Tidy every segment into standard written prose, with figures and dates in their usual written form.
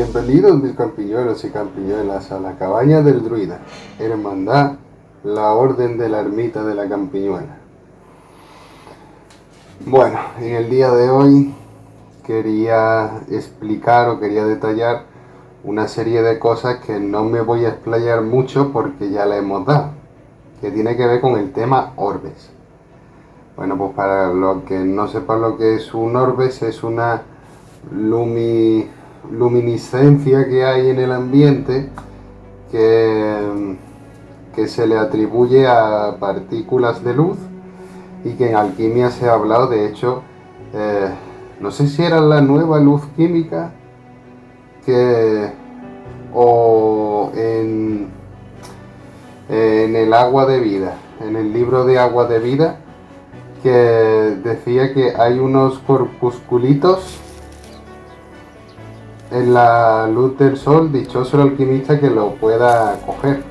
Bienvenidos mis campiñuelos y campiñuelas a la cabaña del druida, hermandad, la orden de la ermita de la campiñuela. Bueno, en el día de hoy quería explicar o quería detallar una serie de cosas que no me voy a explayar mucho porque ya la hemos dado, que tiene que ver con el tema orbes. Bueno, pues para los que no sepan lo que es un orbes, es una luminiscencia que hay en el ambiente que se le atribuye a partículas de luz y que en alquimia se ha hablado, de hecho, no sé si era la nueva luz química o en el agua de vida, en el libro de agua de vida, que decía que hay unos corpusculitos en la luz del sol, dichoso el alquimista que lo pueda coger.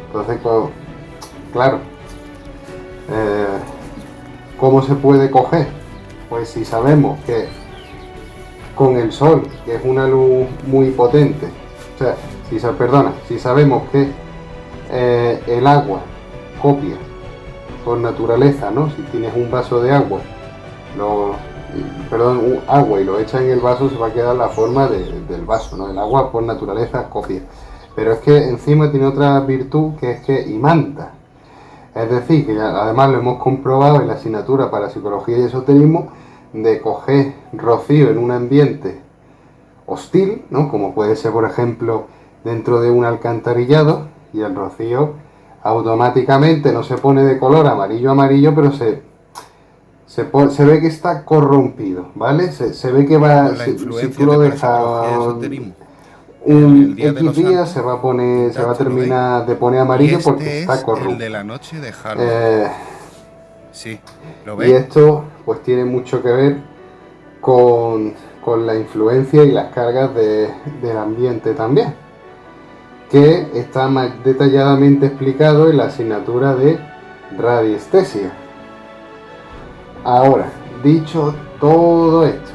Entonces, claro, ¿cómo se puede coger? Pues si sabemos que con el sol, que es una luz muy potente, o sea, si sabemos que el agua copia por naturaleza, ¿no? Si tienes un vaso de agua, agua y lo echas en el vaso, se va a quedar la forma del vaso, ¿no? El agua por naturaleza copia. Pero es que encima tiene otra virtud, que es que imanta. Es decir, que además lo hemos comprobado en la asignatura para psicología y esoterismo, de coger rocío en un ambiente hostil, ¿no? Como puede ser, por ejemplo, dentro de un alcantarillado, y el rocío automáticamente no se pone de color amarillo, pero se ve que está corrompido, ¿vale? Se ve que va, si tú lo dejas un X días, se va a terminar de poner amarillo porque está corrompido. El de la noche de Halloween. Sí, ¿lo ves? Y esto pues tiene mucho que ver con la influencia y las cargas del ambiente también, que está más detalladamente explicado en la asignatura de radiestesia. Ahora, dicho todo esto,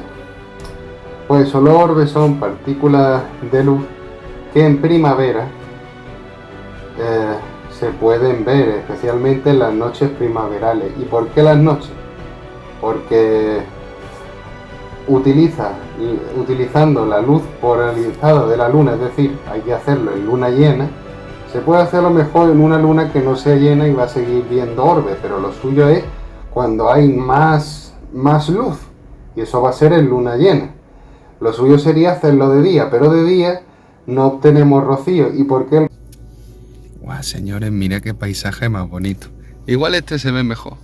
pues los orbes son partículas de luz que en primavera se pueden ver, especialmente en las noches primaverales. ¿Y por qué las noches? Porque utilizando la luz polarizada de la luna, es decir, hay que hacerlo en luna llena. Se puede hacerlo mejor en una luna que no sea llena y va a seguir viendo orbes, pero lo suyo es cuando hay más luz, y eso va a ser en luna llena. Lo suyo sería hacerlo de día, pero de día no obtenemos rocío. ¿Y por qué? Guau, señores, mira qué paisaje más bonito. Igual este se ve mejor.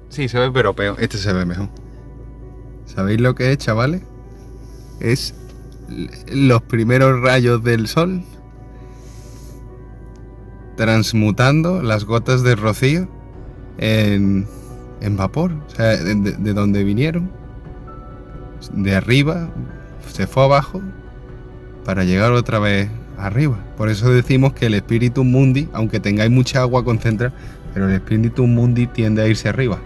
Sí, se ve pero peor. Este se ve mejor. ¿Sabéis lo que es, chavales? Es los primeros rayos del sol transmutando las gotas de rocío en vapor. O sea, de donde vinieron, de arriba, se fue abajo para llegar otra vez arriba. Por eso decimos que el Spiritus Mundi, aunque tengáis mucha agua concentrada, pero el Spiritus Mundi tiende a irse arriba.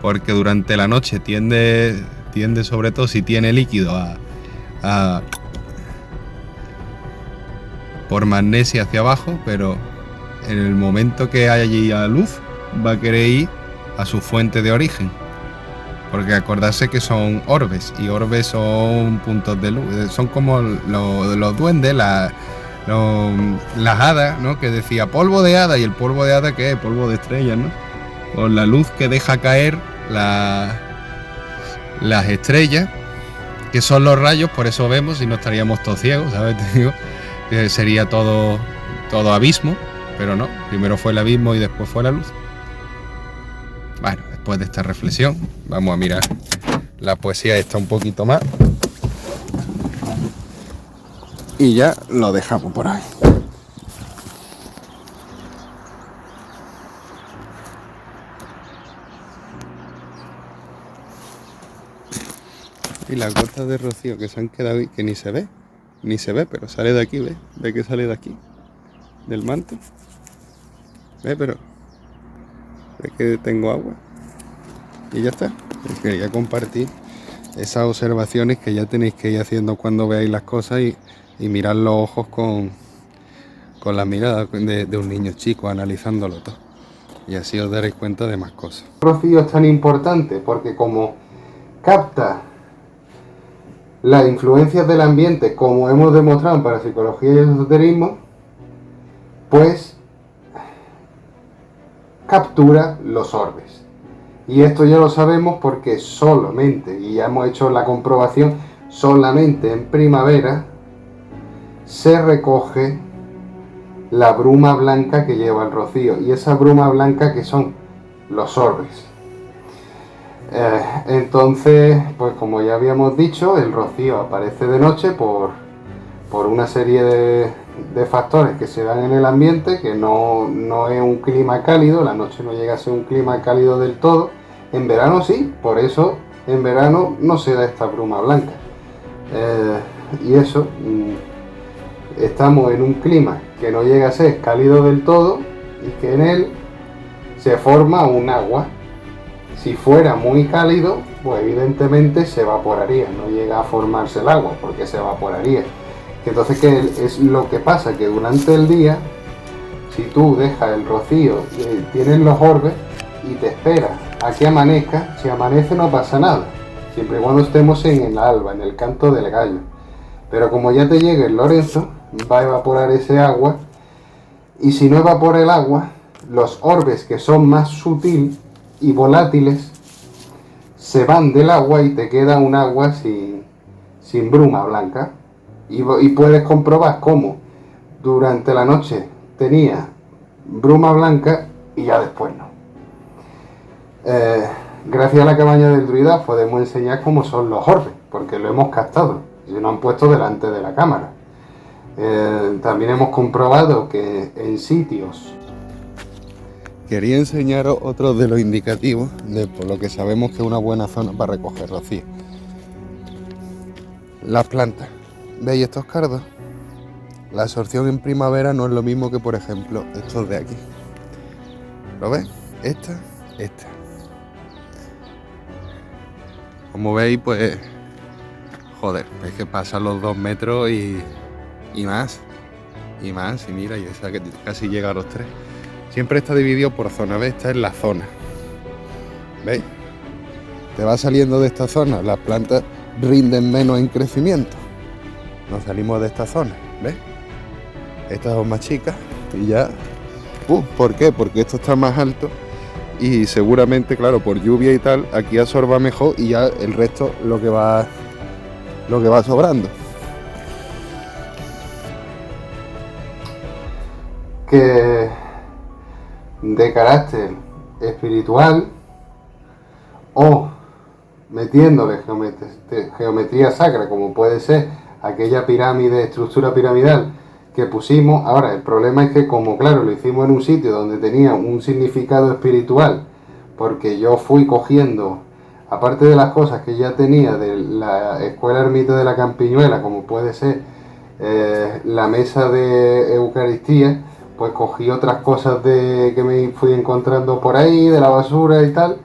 Porque durante la noche tiende sobre todo si tiene líquido por magnesia hacia abajo, pero en el momento que haya allí la luz va a querer ir a su fuente de origen. Porque acordarse que son orbes, y orbes son puntos de luz, son como los duendes, las hadas, ¿no? Que decía polvo de hada, y el polvo de hada, ¿qué es? Polvo de estrellas, ¿no? Con la luz que deja caer las estrellas, que son los rayos, por eso vemos, y no estaríamos todos ciegos, ¿sabes? Te digo, sería todo abismo, pero no, primero fue el abismo y después fue la luz. Bueno, después de esta reflexión, vamos a mirar la poesía esta un poquito más. Y ya lo dejamos por ahí. Y las gotas de rocío que se han quedado ahí, que ni se ve, pero sale de aquí, ¿ves? ¿Ve que sale de aquí? Del manto. ¿Ve? Pero... ¿ve que tengo agua? Y ya está. Quería compartir esas observaciones que ya tenéis que ir haciendo cuando veáis las cosas y mirar los ojos con la mirada de un niño chico, analizándolo todo. Y así os daréis cuenta de más cosas. El rocío es tan importante porque como capta las influencias del ambiente, como hemos demostrado en parapsicología y esoterismo, pues captura los orbes. Y esto ya lo sabemos porque solamente, y ya hemos hecho la comprobación, solamente en primavera se recoge la bruma blanca que lleva el rocío. Y esa bruma blanca que son los orbes. Entonces, pues como ya habíamos dicho, el rocío aparece de noche por una serie de factores que se dan en el ambiente, que no es un clima cálido, la noche no llega a ser un clima cálido del todo. En verano sí, por eso en verano no se da esta bruma blanca. Y eso, estamos en un clima que no llega a ser cálido del todo y que en él se forma un agua. Si fuera muy cálido, pues evidentemente se evaporaría, no llega a formarse el agua porque se evaporaría. Entonces, ¿qué es lo que pasa? Que durante el día, si tú dejas el rocío y tienes los orbes y te esperas a que amanezca, si amanece no pasa nada, siempre y cuando estemos en el alba, en el canto del gallo. Pero como ya te llegue el Lorenzo, va a evaporar ese agua, y si no evapora el agua, los orbes que son más sutiles y volátiles se van del agua y te queda un agua sin bruma blanca. Y puedes comprobar cómo durante la noche tenía bruma blanca y ya después no. Gracias a la cabaña del druida podemos enseñar cómo son los orbes, porque lo hemos captado y lo han puesto delante de la cámara. También hemos comprobado que en sitios... Quería enseñaros otro de los indicativos de por lo que sabemos que es una buena zona para recoger rocío. Las plantas. ¿Veis estos cardos? La absorción en primavera no es lo mismo que, por ejemplo, estos de aquí. ¿Lo ves? Esta. Como veis, pues... Joder, es que pasan los 2 metros y más. Y mira, y esa que casi llega a los 3. Siempre está dividido por zona, ¿ves? Esta es la zona. ¿Veis? Te va saliendo de esta zona, las plantas rinden menos en crecimiento. Nos salimos de esta zona, ¿ves? Estas son más chicas y ya... ¿Por qué? Porque esto está más alto y seguramente, claro, por lluvia y tal, aquí absorba mejor y ya el resto lo que va sobrando. Que de carácter espiritual o metiéndole geometría sacra, como puede ser aquella pirámide, estructura piramidal que pusimos. Ahora, el problema es que como claro, lo hicimos en un sitio donde tenía un significado espiritual, porque yo fui cogiendo, aparte de las cosas que ya tenía de la escuela ermita de la Campiñuela, como puede ser la mesa de Eucaristía, pues cogí otras cosas que me fui encontrando por ahí, de la basura y tal,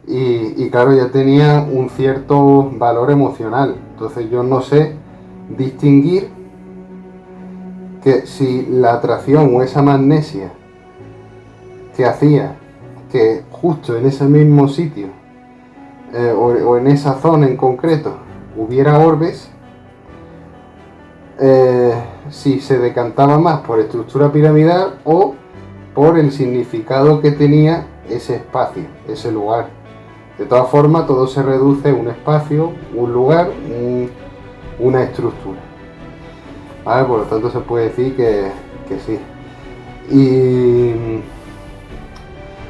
y claro, ya tenía un cierto valor emocional. Entonces yo no sé distinguir que si la atracción o esa magnesia que hacía que justo en ese mismo sitio o en esa zona en concreto hubiera orbes, si se decantaba más por estructura piramidal o por el significado que tenía ese espacio, ese lugar. De todas formas, todo se reduce a un espacio, un lugar, una estructura. ¿Vale? Por lo tanto, se puede decir que sí.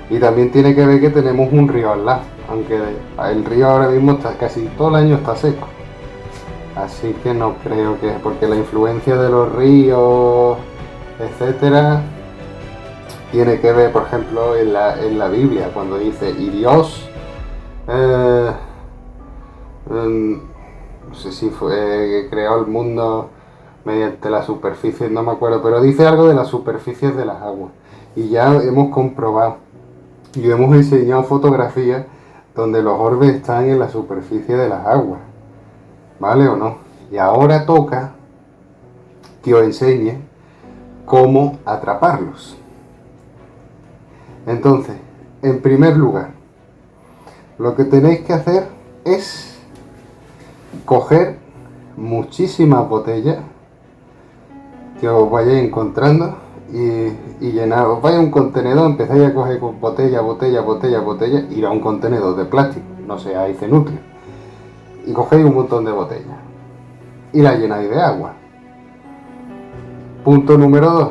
Y también tiene que ver que tenemos un río al lado, aunque el río ahora mismo está casi todo el año está seco. Así que no creo que, porque la influencia de los ríos, etcétera, tiene que ver, por ejemplo, en la Biblia, cuando dice, y Dios, no sé si fue que creó el mundo mediante la superficie, no me acuerdo, pero dice algo de las superficies de las aguas. Y ya hemos comprobado, y hemos enseñado fotografías donde los orbes están en la superficie de las aguas, ¿vale o no? Y ahora toca que os enseñe cómo atraparlos. Entonces, en primer lugar, lo que tenéis que hacer es coger muchísimas botellas que os vayáis encontrando y llenar. Os vais a un contenedor, empezáis a coger botella, ir a un contenedor de plástico, no seáis cenutrio, y cogéis un montón de botellas y las llenáis de agua. Punto número 2,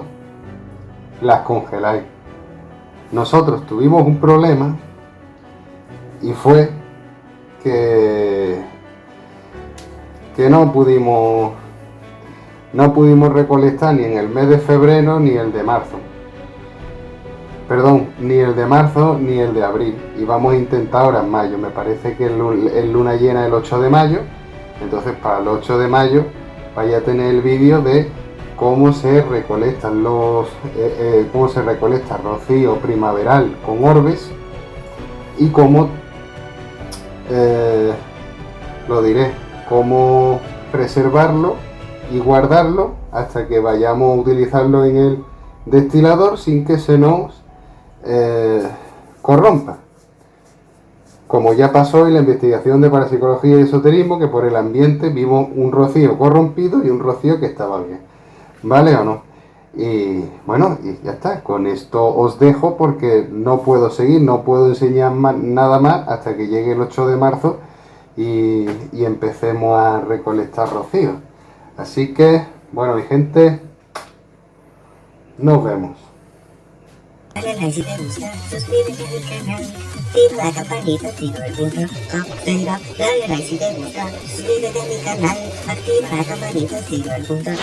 las congeláis. Nosotros tuvimos un problema y fue que no pudimos recolectar ni en el mes de febrero ni el de marzo. Perdón, ni el de marzo ni el de abril. Y vamos a intentar ahora en mayo. Me parece que el luna llena el 8 de mayo. Entonces para el 8 de mayo vaya a tener el vídeo de cómo se recolectan cómo se recolecta rocío primaveral con orbes y cómo cómo preservarlo y guardarlo hasta que vayamos a utilizarlo en el destilador sin que se nos corrompa, como ya pasó en la investigación de parapsicología y esoterismo, que por el ambiente vimos un rocío corrompido y un rocío que estaba bien, ¿vale o no? Y bueno, y ya está, con esto os dejo porque no puedo seguir, no puedo enseñar nada más hasta que llegue el 8 de marzo y empecemos a recolectar rocío. Así que, bueno, mi gente, nos vemos. Dale like si te gusta, suscríbete al canal, activa la campanita, activa el botón, dale like si te gusta, suscríbete a mi canal, activa la campanita, activa el botón,